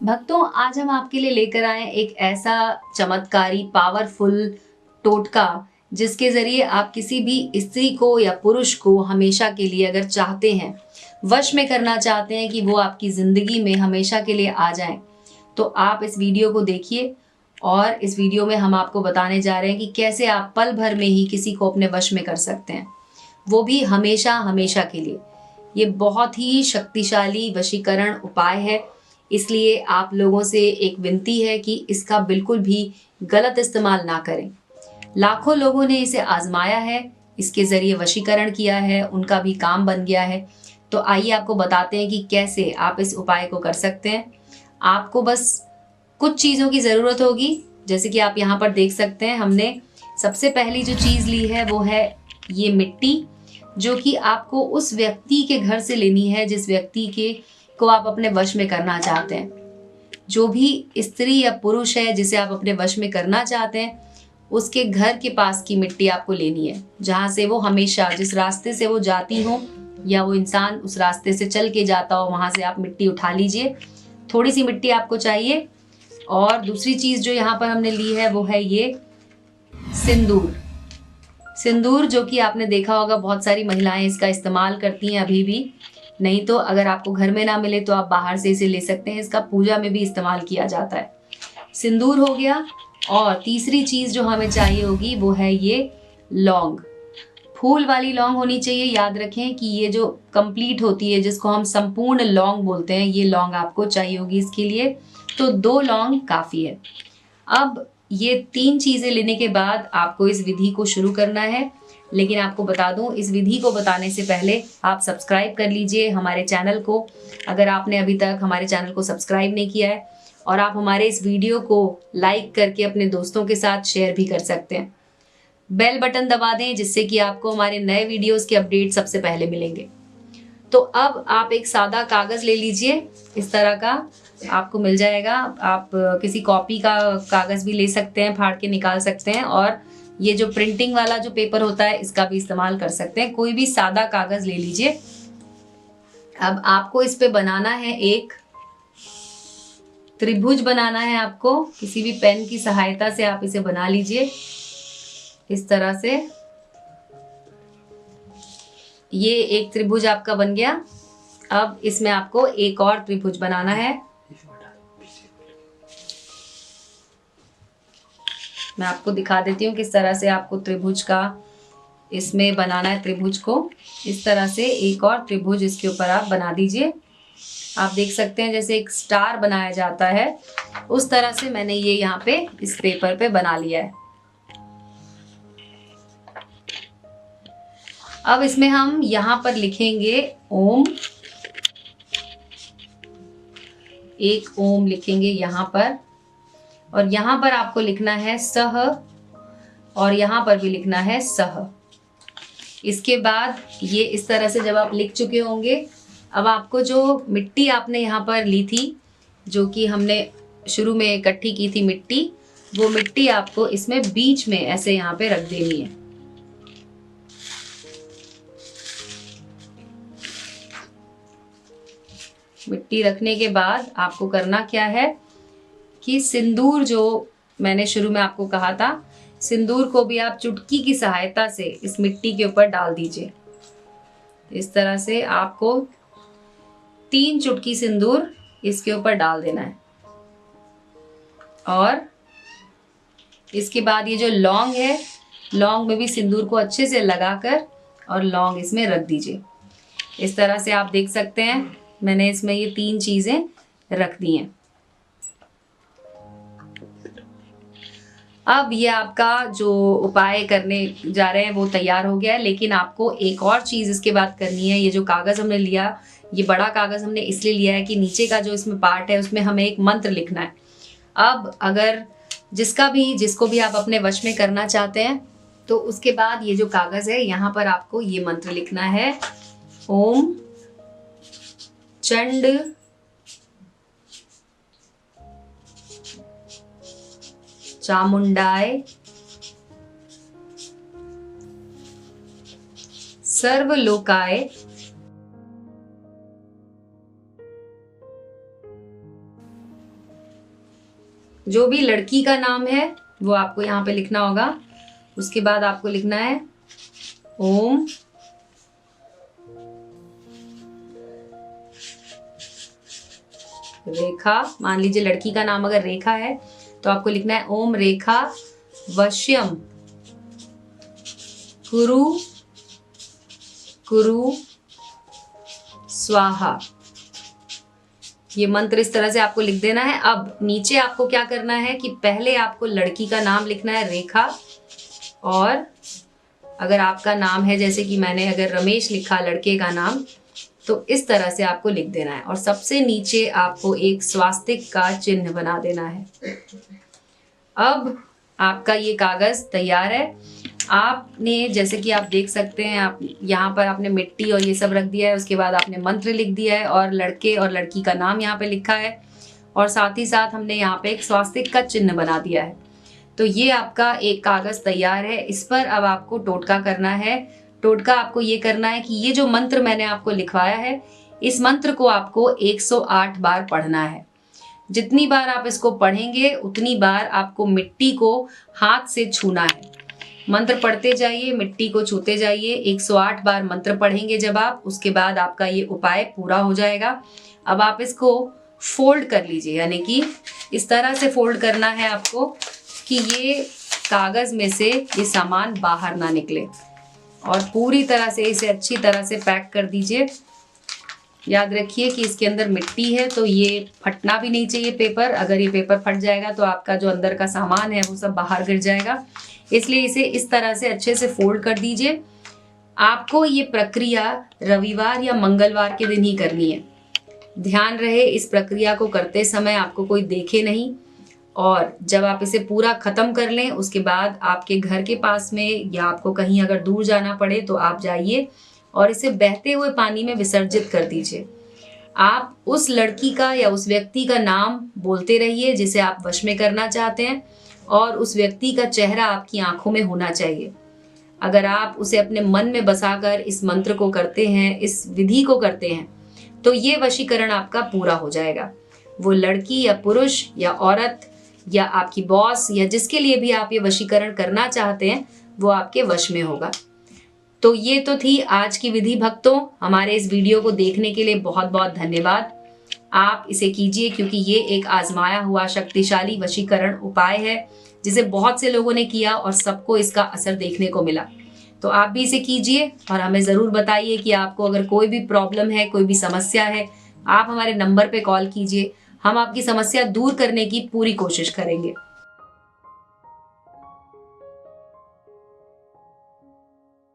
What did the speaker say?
भक्तों, आज हम आपके लिए लेकर आए एक ऐसा चमत्कारी पावरफुल टोटका जिसके जरिए आप किसी भी स्त्री को या पुरुष को हमेशा के लिए अगर चाहते हैं, वश में करना चाहते हैं कि वो आपकी जिंदगी में हमेशा के लिए आ जाएं, तो आप इस वीडियो को देखिए। और इस वीडियो में हम आपको बताने जा रहे हैं कि कैसे आप पल भर में ही किसी को अपने वश में कर सकते हैं, वो भी हमेशा हमेशा के लिए। ये बहुत ही शक्तिशाली वशीकरण उपाय है, इसलिए आप लोगों से एक विनती है कि इसका बिल्कुल भी गलत इस्तेमाल ना करें। लाखों लोगों ने इसे आजमाया है, इसके ज़रिए वशीकरण किया है, उनका भी काम बन गया है। तो आइए आपको बताते हैं कि कैसे आप इस उपाय को कर सकते हैं। आपको बस कुछ चीज़ों की ज़रूरत होगी, जैसे कि आप यहाँ पर देख सकते हैं। हमने सबसे पहली जो चीज़ ली है वो है ये मिट्टी, जो कि आपको उस व्यक्ति के घर से लेनी है जिस व्यक्ति के को आप अपने वश में करना चाहते हैं। जो भी स्त्री या पुरुष है जिसे आप अपने वश में करना चाहते हैं, उसके घर के पास की मिट्टी आपको लेनी है, जहाँ से वो हमेशा, जिस रास्ते से वो जाती हो या वो इंसान उस रास्ते से चल के जाता हो, वहाँ से आप मिट्टी उठा लीजिए। थोड़ी सी मिट्टी आपको चाहिए। और दूसरी चीज़ जो यहाँ पर हमने ली है वो है ये सिंदूर। सिंदूर जो कि आपने देखा होगा बहुत सारी महिलाएं इसका इस्तेमाल करती हैं अभी भी। नहीं तो अगर आपको घर में ना मिले तो आप बाहर से इसे ले सकते हैं, इसका पूजा में भी इस्तेमाल किया जाता है। सिंदूर हो गया। और तीसरी चीज़ जो हमें चाहिए होगी वो है ये लौंग। फूल वाली लौंग होनी चाहिए। याद रखें कि ये जो कंप्लीट होती है, जिसको हम संपूर्ण लौंग बोलते हैं, ये लौंग आपको चाहिए होगी इसके लिए। तो 2 लौंग काफ़ी है। अब ये 3 चीज़ें लेने के बाद आपको इस विधि को शुरू करना है। लेकिन आपको बता दूं, इस विधि को बताने से पहले आप सब्सक्राइब कर लीजिए हमारे चैनल को, अगर आपने अभी तक हमारे चैनल को सब्सक्राइब नहीं किया है। और आप हमारे इस वीडियो को लाइक करके अपने दोस्तों के साथ शेयर भी कर सकते हैं। बेल बटन दबा दें, जिससे कि आपको हमारे नए वीडियोस के अपडेट सबसे पहले मिलेंगे। तो अब आप एक सादा कागज़ ले लीजिए, इस तरह का आपको मिल जाएगा। आप किसी कॉपी का कागज़ भी ले सकते हैं, फाड़ के निकाल सकते हैं। और ये जो प्रिंटिंग वाला जो पेपर होता है, इसका भी इस्तेमाल कर सकते हैं। कोई भी सादा कागज़ ले लीजिए। अब आपको इस पे बनाना है एक त्रिभुज बनाना है। आपको किसी भी पेन की सहायता से आप इसे बना लीजिए इस तरह से। ये एक त्रिभुज आपका बन गया। अब इसमें आपको एक और त्रिभुज बनाना है। मैं आपको दिखा देती हूँ किस तरह से आपको त्रिभुज का इसमें बनाना है। त्रिभुज को इस तरह से एक और त्रिभुज इसके ऊपर आप बना दीजिए। आप देख सकते हैं जैसे एक स्टार बनाया जाता है, उस तरह से मैंने ये यहाँ पे इस पेपर पे बना लिया है। अब इसमें हम यहाँ पर लिखेंगे ओम। एक ओम लिखेंगे यहाँ पर। और यहाँ पर आपको लिखना है सह, और यहाँ पर भी लिखना है सह। इसके बाद ये इस तरह से जब आप लिख चुके होंगे, अब आपको जो मिट्टी आपने यहाँ पर ली थी, जो कि हमने शुरू में इकट्ठी की थी मिट्टी, वो मिट्टी आपको इसमें बीच में ऐसे यहाँ पे रख देनी है। मिट्टी रखने के बाद आपको करना क्या है कि सिंदूर, जो मैंने शुरू में आपको कहा था, सिंदूर को भी आप चुटकी की सहायता से इस मिट्टी के ऊपर डाल दीजिए। इस तरह से आपको 3 चुटकी सिंदूर इसके ऊपर डाल देना है। और इसके बाद ये जो लौंग है, लौंग में भी सिंदूर को अच्छे से लगाकर और लौंग इसमें रख दीजिए। इस तरह से आप देख सकते हैं मैंने इसमें ये 3 चीज़ें रख दी हैं। अब ये आपका जो उपाय करने जा रहे हैं वो तैयार हो गया है। लेकिन आपको एक और चीज़ इसके बाद करनी है। ये जो कागज़ हमने लिया, ये बड़ा कागज़ हमने इसलिए लिया है कि नीचे का जो इसमें पार्ट है उसमें हमें एक मंत्र लिखना है। अब अगर जिसको भी आप अपने वश में करना चाहते हैं, तो उसके बाद ये जो कागज़ है, यहाँ पर आपको ये मंत्र लिखना है। ओम चंड चामुंडाय सर्वलोकाय जो भी लड़की का नाम है वो आपको यहाँ पे लिखना होगा। उसके बाद आपको लिखना है ओम रेखा। मान लीजिए लड़की का नाम अगर रेखा है तो आपको लिखना है ओम रेखा वश्यम कुरु कुरु स्वाहा। ये मंत्र इस तरह से आपको लिख देना है। अब नीचे आपको क्या करना है कि पहले आपको लड़की का नाम लिखना है रेखा, और अगर आपका नाम है जैसे कि मैंने अगर रमेश लिखा लड़के का नाम, तो इस तरह से आपको लिख देना है और सबसे नीचे आपको एक स्वास्तिक का चिन्ह बना देना है। अब आपका ये कागज तैयार है। आपने जैसे कि आप देख सकते हैं, आप यहाँ पर आपने मिट्टी और ये सब रख दिया है, उसके बाद आपने मंत्र लिख दिया है और लड़के और लड़की का नाम यहाँ पे लिखा है, और साथ ही साथ हमने यहाँ पे एक स्वास्तिक का चिन्ह बना दिया है। तो ये आपका एक कागज तैयार है। इस पर अब आपको टोटका करना है। टोटका आपको ये करना है कि ये जो मंत्र मैंने आपको लिखवाया है, इस मंत्र को आपको 108 बार पढ़ना है। जितनी बार आप इसको पढ़ेंगे उतनी बार आपको मिट्टी को हाथ से छूना है। मंत्र पढ़ते जाइए, मिट्टी को छूते जाइए। 108 बार मंत्र पढ़ेंगे जब आप, उसके बाद आपका ये उपाय पूरा हो जाएगा। अब आप इसको फोल्ड कर लीजिए, यानी कि इस तरह से फोल्ड करना है आपको कि ये कागज में से ये सामान बाहर ना निकले, और पूरी तरह से इसे अच्छी तरह से पैक कर दीजिए। याद रखिए कि इसके अंदर मिट्टी है तो ये फटना भी नहीं चाहिए पेपर। अगर ये पेपर फट जाएगा तो आपका जो अंदर का सामान है वो सब बाहर गिर जाएगा, इसलिए इसे इस तरह से अच्छे से फोल्ड कर दीजिए। आपको ये प्रक्रिया रविवार या मंगलवार के दिन ही करनी है। ध्यान रहे इस प्रक्रिया को करते समय आपको कोई देखे नहीं, और जब आप इसे पूरा खत्म कर लें उसके बाद आपके घर के पास में या आपको कहीं अगर दूर जाना पड़े तो आप जाइए और इसे बहते हुए पानी में विसर्जित कर दीजिए। आप उस लड़की का या उस व्यक्ति का नाम बोलते रहिए जिसे आप वश में करना चाहते हैं, और उस व्यक्ति का चेहरा आपकी आंखों में होना चाहिए। अगर आप उसे अपने मन में बसाकर इस मंत्र को करते हैं, इस विधि को करते हैं, तो ये वशीकरण आपका पूरा हो जाएगा। वो लड़की या पुरुष या औरत या आपकी बॉस या जिसके लिए भी आप ये वशीकरण करना चाहते हैं वो आपके वश में होगा। तो ये तो थी आज की विधि भक्तों। हमारे इस वीडियो को देखने के लिए बहुत बहुत धन्यवाद। आप इसे कीजिए क्योंकि ये एक आजमाया हुआ शक्तिशाली वशीकरण उपाय है जिसे बहुत से लोगों ने किया और सबको इसका असर देखने को मिला। तो आप भी इसे कीजिए और हमें ज़रूर बताइए कि आपको अगर कोई भी प्रॉब्लम है, कोई भी समस्या है, आप हमारे नंबर पे कॉल कीजिए। हम आपकी समस्या दूर करने की पूरी कोशिश करेंगे।